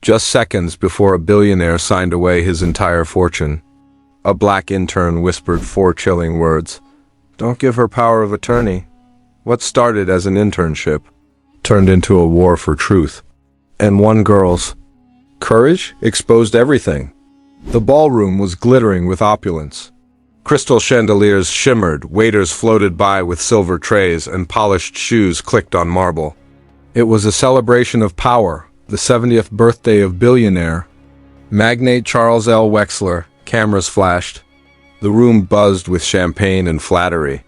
just seconds before a billionaire signed away his entire fortune. A black intern whispered 4 chilling words. Don't give her power of attorney. What started as an internship turned into a war for truth. And one girl's courage exposed everything. The ballroom was glittering with opulence. Crystal chandeliers shimmered, waiters floated by with silver trays, and polished shoes clicked on marble. It was a celebration of power, the 70th birthday of Billionaire. Magnate Charles L. Wexler. Cameras flashed. The room buzzed with champagne and flattery.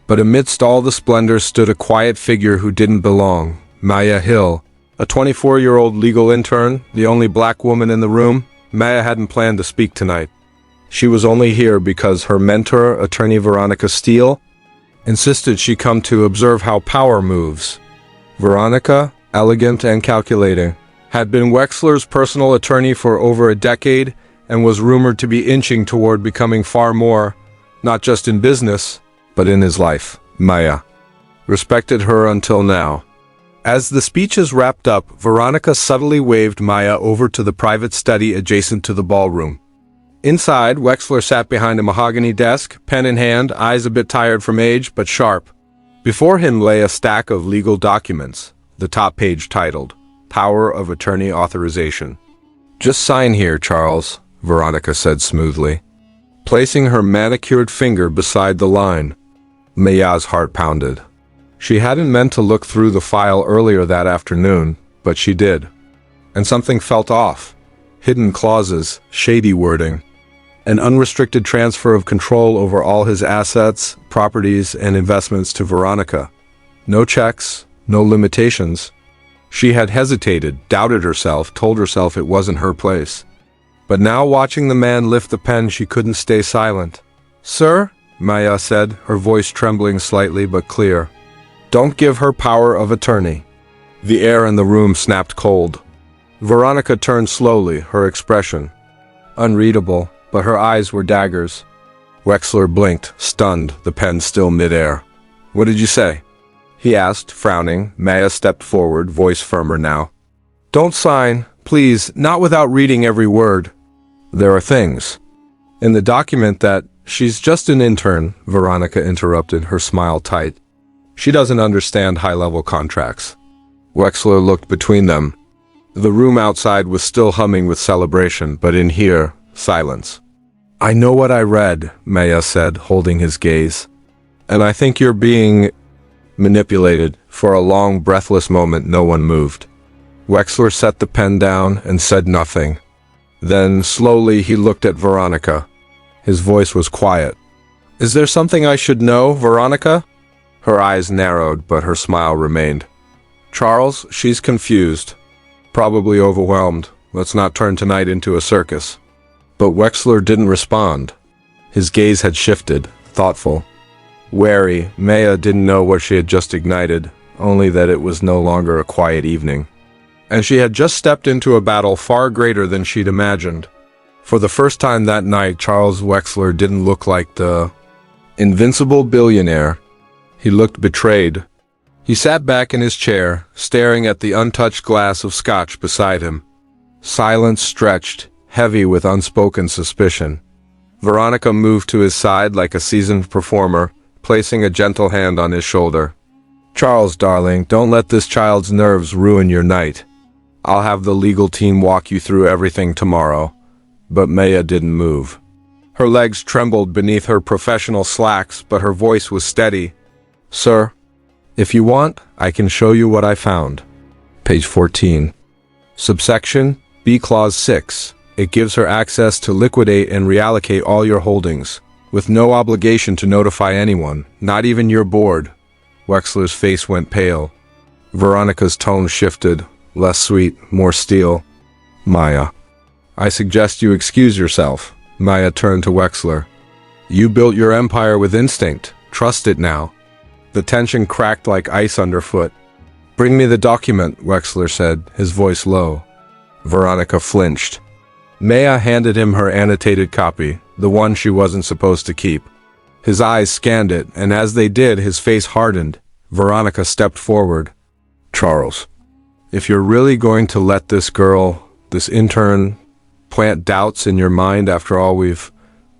But amidst all the splendor stood a quiet figure who didn't belong, Maya Hill, a 24-year-old legal intern, the only black woman in the room. Maya hadn't planned to speak tonight. She was only here because her mentor, attorney Veronica Steele, insisted she come to observe how power moves. Veronica, elegant and calculating, had been Wexler's personal attorney for over a decade and was rumored to be inching toward becoming far more, not just in business, but in his life. Maya respected her until now. As the speeches wrapped up, Veronica subtly waved Maya over to the private study adjacent to the ballroom. Inside, Wexler sat behind a mahogany desk, pen in hand, eyes a bit tired from age, but sharp. Before him lay a stack of legal documents, the top page titled, Power of Attorney Authorization. Just sign here, Charles, Veronica said smoothly, placing her manicured finger beside the line. Maya's heart pounded. She hadn't meant to look through the file earlier that afternoon, but she did. And something felt off. Hidden clauses, shady wording, an unrestricted transfer of control over all his assets, properties, and investments to Veronica. No checks, no limitations. She had hesitated, doubted herself, told herself it wasn't her place. But now, watching the man lift the pen, she couldn't stay silent. Sir, Maya said, her voice trembling slightly but clear. Don't give her power of attorney. The air in the room snapped cold. Veronica turned slowly, her expression unreadable, but her eyes were daggers. Wexler blinked, stunned, the pen still midair. What did you say? He asked, frowning. Maya stepped forward, voice firmer now. Don't sign, please, not without reading every word. There are things in the document that she's just an intern, Veronica interrupted, her smile tight. She doesn't understand high-level contracts. Wexler looked between them. The room outside was still humming with celebration, but in here, silence. I know what I read, Maya said, holding his gaze. And I think you're being manipulated. For a long, breathless moment, no one moved. Wexler set the pen down and said nothing. Then, slowly, he looked at Veronica. His voice was quiet. Is there something I should know, Veronica? Her eyes narrowed, but her smile remained. Charles, she's confused. Probably overwhelmed. Let's not turn tonight into a circus. But Wexler didn't respond. His gaze had shifted, thoughtful. Wary, Maya didn't know what she had just ignited, only that it was no longer a quiet evening. And she had just stepped into a battle far greater than she'd imagined. For the first time that night, Charles Wexler didn't look like the invincible billionaire. He looked betrayed. He sat back in his chair, staring at the untouched glass of scotch beside him. Silence stretched, heavy with unspoken suspicion. Veronica moved to his side like a seasoned performer, placing a gentle hand on his shoulder. Charles, darling, don't let this child's nerves ruin your night. I'll have the legal team walk you through everything tomorrow. But Maya didn't move. Her legs trembled beneath her professional slacks, but her voice was steady. Sir, if you want, I can show you what I found. Page 14. Subsection B Clause 6. It gives her access to liquidate and reallocate all your holdings, with no obligation to notify anyone, not even your board. Wexler's face went pale. Veronica's tone shifted, less sweet, more steel. Maya, I suggest you excuse yourself. Maya turned to Wexler. You built your empire with instinct. Trust it now. The tension cracked like ice underfoot. Bring me the document, Wexler said, his voice low. Veronica flinched. Maya handed him her annotated copy, the one she wasn't supposed to keep. His eyes scanned it, and as they did, his face hardened. Veronica stepped forward. Charles, if you're really going to let this girl This intern plant doubts in your mind after all we've...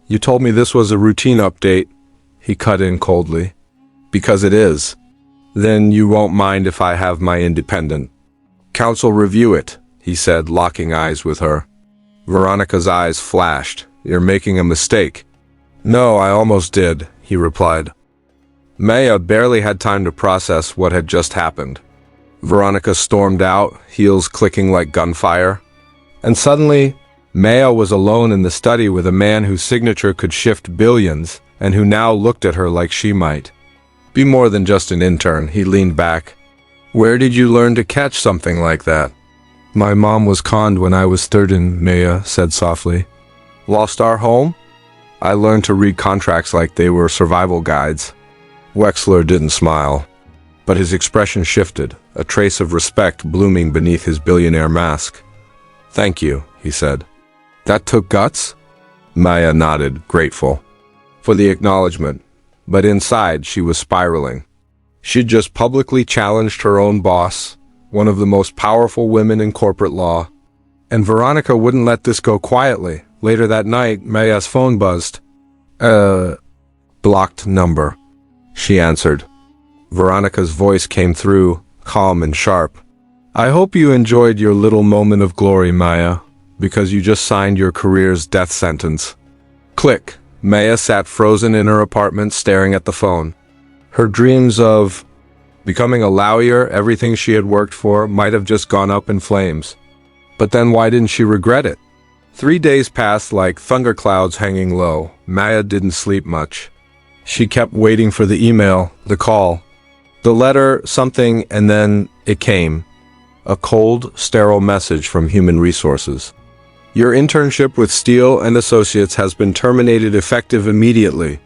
You told me this was a routine update. He cut in coldly. Because it is. Then you won't mind if I have my independent counsel review it, he said, locking eyes with her. Veronica's eyes flashed. You're making a mistake. No, I almost did, he replied. Maya barely had time to process what had just happened. Veronica stormed out, heels clicking like gunfire. And suddenly, Maya was alone in the study with a man whose signature could shift billions, and who now looked at her like she might be more than just an intern. He leaned back. Where did you learn to catch something like that? My mom was conned when I was 13, Maya said softly. Lost our home? I learned to read contracts like they were survival guides. Wexler didn't smile, but his expression shifted, a trace of respect blooming beneath his billionaire mask. Thank you, he said. That took guts? Maya nodded, grateful for the acknowledgement, but inside she was spiraling. She'd just publicly challenged her own boss, one of the most powerful women in corporate law. And Veronica wouldn't let this go quietly. Later that night, Maya's phone buzzed. Blocked number, she answered. Veronica's voice came through, calm and sharp. I hope you enjoyed your little moment of glory, Maya, because you just signed your career's death sentence. Click. Maya sat frozen in her apartment, staring at the phone. Her dreams of becoming a lawyer, everything she had worked for, might have just gone up in flames. But then why didn't she regret it? 3 days passed like thunderclouds hanging low. Maya didn't sleep much. She kept waiting for the email, the call, the letter, something, and then it came. A cold, sterile message from Human Resources. Your internship with Steele and Associates has been terminated effective immediately.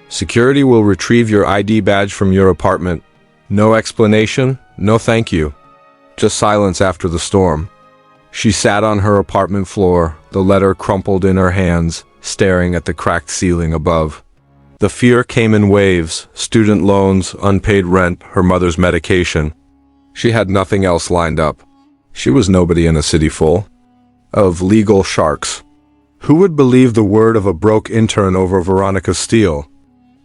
Security will retrieve your ID badge from your apartment. No explanation, no thank you. Just silence after the storm. She sat on her apartment floor, the letter crumpled in her hands, staring at the cracked ceiling above. The fear came in waves: student loans, unpaid rent, her mother's medication. She had nothing else lined up. She was nobody in a city full of legal sharks. Who would believe the word of a broke intern over Veronica Steele?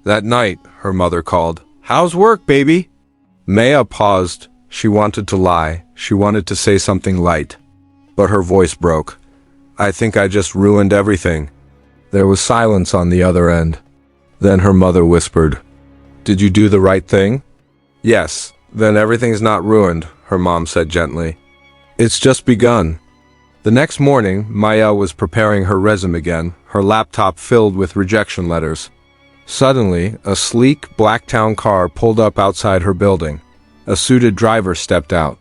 That night, her mother called. How's work, baby? Maya paused. She wanted to lie. She wanted to say something light. But her voice broke. I think I just ruined everything. There was silence on the other end. Then her mother whispered, Did you do the right thing? Yes. Then everything's not ruined, her mom said gently. It's just begun. The next morning, Maya was preparing her resume again, her laptop filled with rejection letters. Suddenly, a sleek, black town car pulled up outside her building. A suited driver stepped out.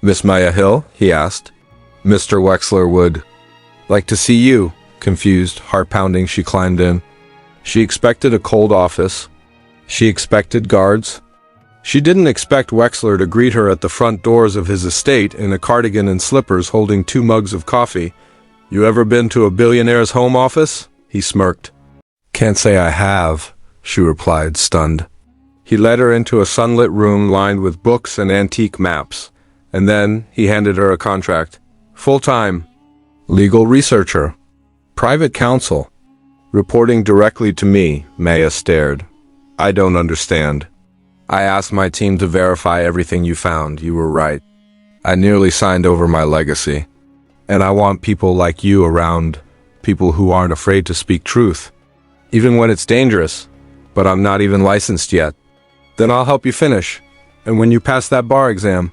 Miss Maya Hill? He asked. Mr. Wexler would like to see you. Confused, heart-pounding, she climbed in. She expected a cold office. She expected guards. She didn't expect Wexler to greet her at the front doors of his estate in a cardigan and slippers holding 2 mugs of coffee. You ever been to a billionaire's home office? He smirked. Can't say I have, she replied, stunned. He led her into a sunlit room lined with books and antique maps, and then he handed her a contract. Full-time. Legal researcher. Private counsel. Reporting directly to me, Maya stared. I don't understand. I asked my team to verify everything you found. You were right. I nearly signed over my legacy. And I want people like you around, people who aren't afraid to speak truth, even when it's dangerous. But I'm not even licensed yet. Then I'll help you finish. And when you pass that bar exam,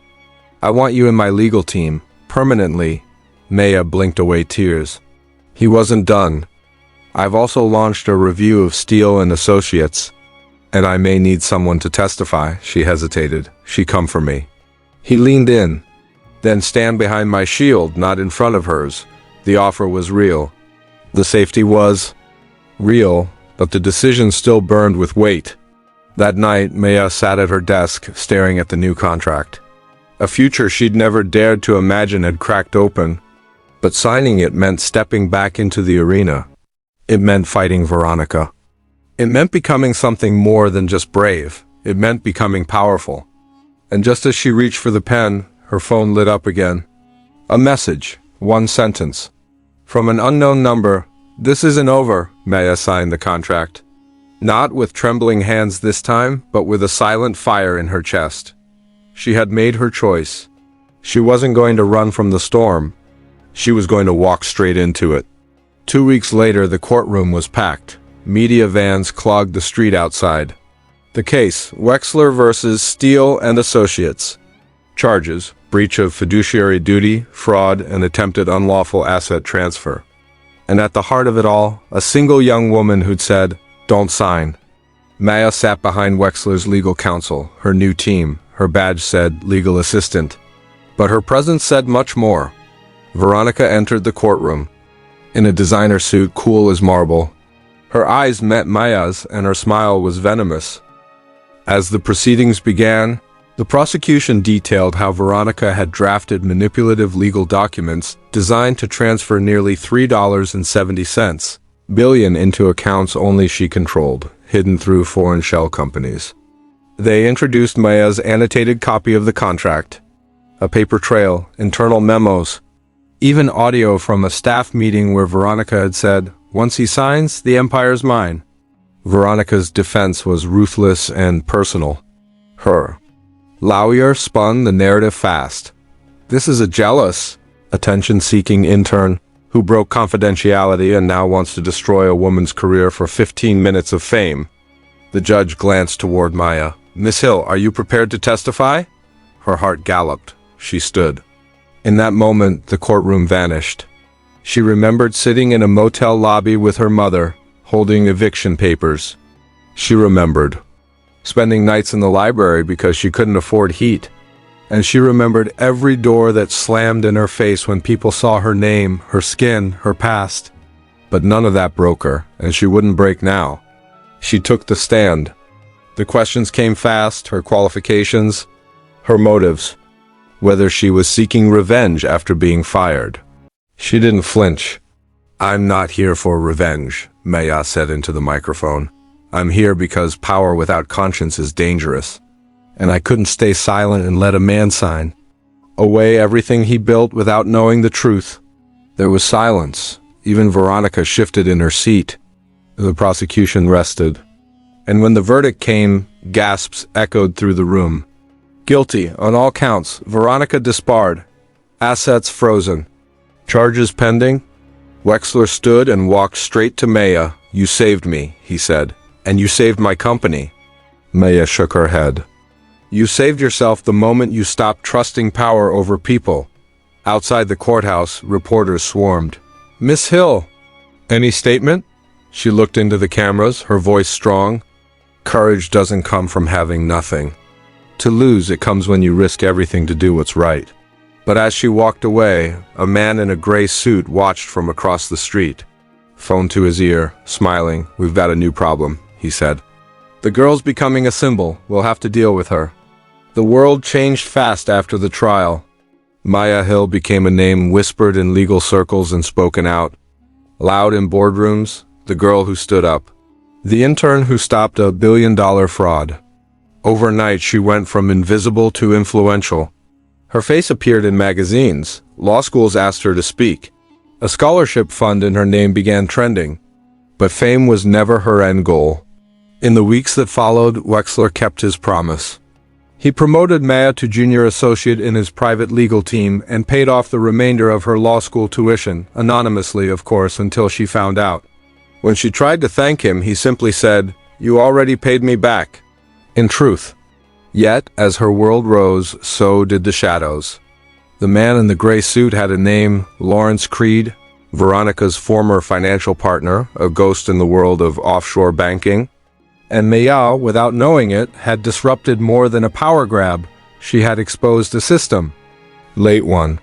I want you in my legal team, permanently. Maya blinked away tears. He wasn't done. I've also launched a review of Steele and Associates, and I may need someone to testify. She hesitated. She come for me. He leaned in. Then stand behind my shield, not in front of hers. The offer was real. The safety was real, but the decision still burned with weight. That night, Maya sat at her desk, staring at the new contract. A future she'd never dared to imagine had cracked open, but signing it meant stepping back into the arena. It meant fighting Veronica. It meant becoming something more than just brave. It meant becoming powerful. And just as she reached for the pen, her phone lit up again. A message. One sentence. From an unknown number. This isn't over. Maya signed the contract. Not with trembling hands this time, but with a silent fire in her chest. She had made her choice. She wasn't going to run from the storm. She was going to walk straight into it. 2 weeks later, the courtroom was packed. Media vans clogged the street outside. The case, Wexler versus Steele and Associates. Charges, breach of fiduciary duty, fraud, and attempted unlawful asset transfer. And at the heart of it all, a single young woman who'd said, "Don't sign." Maya sat behind Wexler's legal counsel, her new team. Her badge said legal assistant. But her presence said much more. Veronica entered the courtroom. In a designer suit, cool as marble. Her eyes met Maya's, and her smile was venomous. As the proceedings began, the prosecution detailed how Veronica had drafted manipulative legal documents designed to transfer nearly $3.70 billion into accounts only she controlled, hidden through foreign shell companies. They introduced Maya's annotated copy of the contract, a paper trail, internal memos, even audio from a staff meeting where Veronica had said, "Once he signs, the empire's mine." Veronica's defense was ruthless and personal. Her lawyer spun the narrative fast. This is a jealous, attention-seeking intern who broke confidentiality and now wants to destroy a woman's career for 15 minutes of fame. The judge glanced toward Maya. "Miss Hill, are you prepared to testify?" Her heart galloped. She stood. In that moment, the courtroom vanished. She remembered sitting in a motel lobby with her mother, holding eviction papers. She remembered spending nights in the library because she couldn't afford heat. And she remembered every door that slammed in her face when people saw her name, her skin, her past. But none of that broke her, and she wouldn't break now. She took the stand. The questions came fast, her qualifications, her motives, whether she was seeking revenge after being fired. She didn't flinch. "I'm not here for revenge," Maya said into the microphone. "I'm here because power without conscience is dangerous. And I couldn't stay silent and let a man sign away everything he built without knowing the truth." There was silence. Even Veronica shifted in her seat. The prosecution rested. And when the verdict came, gasps echoed through the room. Guilty on all counts. Veronica disbarred. Assets frozen. Charges pending. Wexler stood and walked straight to Maya. "You saved me," he said. "And you saved my company." Maya shook her head. "You saved yourself the moment you stopped trusting power over people." Outside the courthouse, reporters swarmed. "Miss Hill, any statement?" She looked into the cameras, her voice strong. "Courage doesn't come from having nothing. To lose, it comes when you risk everything to do what's right." But as she walked away, a man in a gray suit watched from across the street. Phone to his ear, smiling. "We've got a new problem," he said. "The girl's becoming a symbol. We'll have to deal with her." The world changed fast after the trial. Maya Hill became a name whispered in legal circles and spoken out. Loud in boardrooms, the girl who stood up. The intern who stopped a billion-dollar fraud. Overnight, she went from invisible to influential. Her face appeared in magazines. Law schools asked her to speak. A scholarship fund in her name began trending. But fame was never her end goal. In the weeks that followed, Wexler kept his promise. He promoted Maya to junior associate in his private legal team and paid off the remainder of her law school tuition, anonymously, of course, until she found out. When she tried to thank him, he simply said, "You already paid me back." In truth. Yet, as her world rose, so did the shadows. The man in the gray suit had a name, Lawrence Creed, Veronica's former financial partner, a ghost in the world of offshore banking. And Maya, without knowing it, had disrupted more than a power grab. She had exposed a system. Late one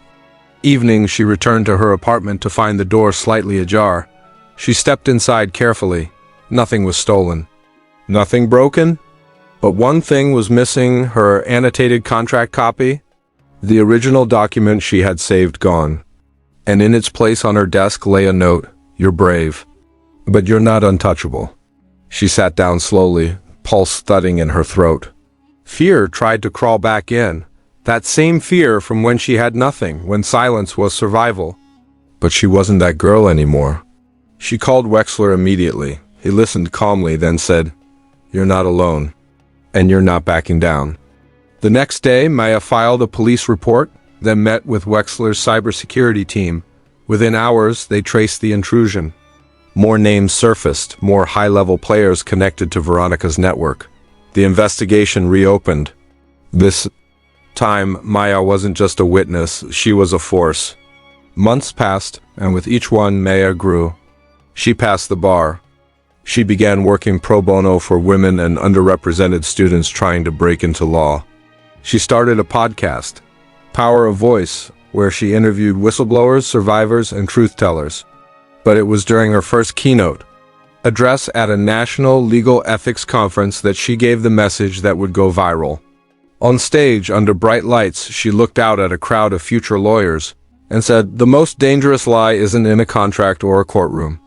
evening, she returned to her apartment to find the door slightly ajar. She stepped inside carefully. Nothing was stolen. Nothing broken? But one thing was missing, her annotated contract copy. The original document she had saved gone. And in its place on her desk lay a note, "You're brave, but you're not untouchable." She sat down slowly, pulse thudding in her throat. Fear tried to crawl back in. That same fear from when she had nothing, when silence was survival. But she wasn't that girl anymore. She called Wexler immediately. He listened calmly, then said, "You're not alone. And you're not backing down." The next day, Maya filed a police report, then met with Wexler's cybersecurity team. Within hours, they traced the intrusion. More names surfaced, more high-level players connected to Veronica's network. The investigation reopened. This time, Maya wasn't just a witness, she was a force. Months passed, and with each one, Maya grew. She passed the bar. She began working pro bono for women and underrepresented students trying to break into law. She started a podcast, Power of Voice, where she interviewed whistleblowers, survivors, and truth-tellers. But it was during her first keynote address at a national legal ethics conference that she gave the message that would go viral. On stage, under bright lights, she looked out at a crowd of future lawyers and said, "The most dangerous lie isn't in a contract or a courtroom.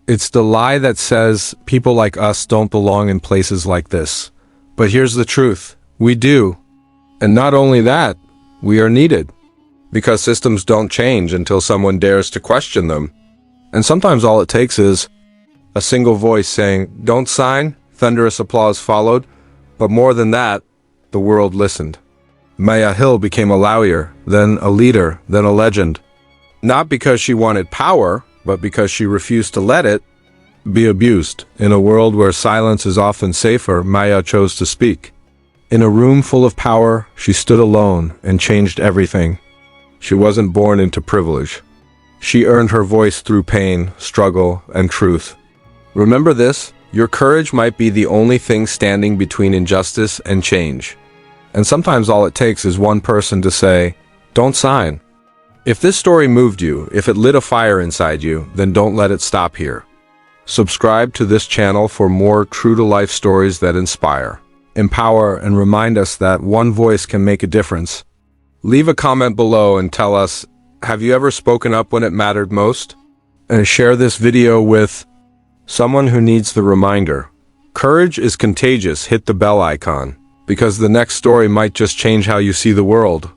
It's the lie that says people like us don't belong in places like this. But here's the truth. We do. And not only that, we are needed. Because systems don't change until someone dares to question them. And sometimes all it takes is a single voice saying, 'Don't sign.'" Thunderous applause followed. But more than that, the world listened. Maya Hill became a lawyer, then a leader, then a legend. Not because she wanted power, but because she refused to let it be abused. In a world where silence is often safer, Maya chose to speak. In a room full of power, she stood alone and changed everything. She wasn't born into privilege. She earned her voice through pain, struggle, and truth. Remember this, your courage might be the only thing standing between injustice and change. And sometimes all it takes is one person to say, "Don't sign." If this story moved you, if it lit a fire inside you, then don't let it stop here. Subscribe to this channel for more true-to-life stories that inspire, empower, and remind us that one voice can make a difference. Leave a comment below and tell us, have you ever spoken up when it mattered most? And share this video with someone who needs the reminder. Courage is contagious. Hit the bell icon, because the next story might just change how you see the world.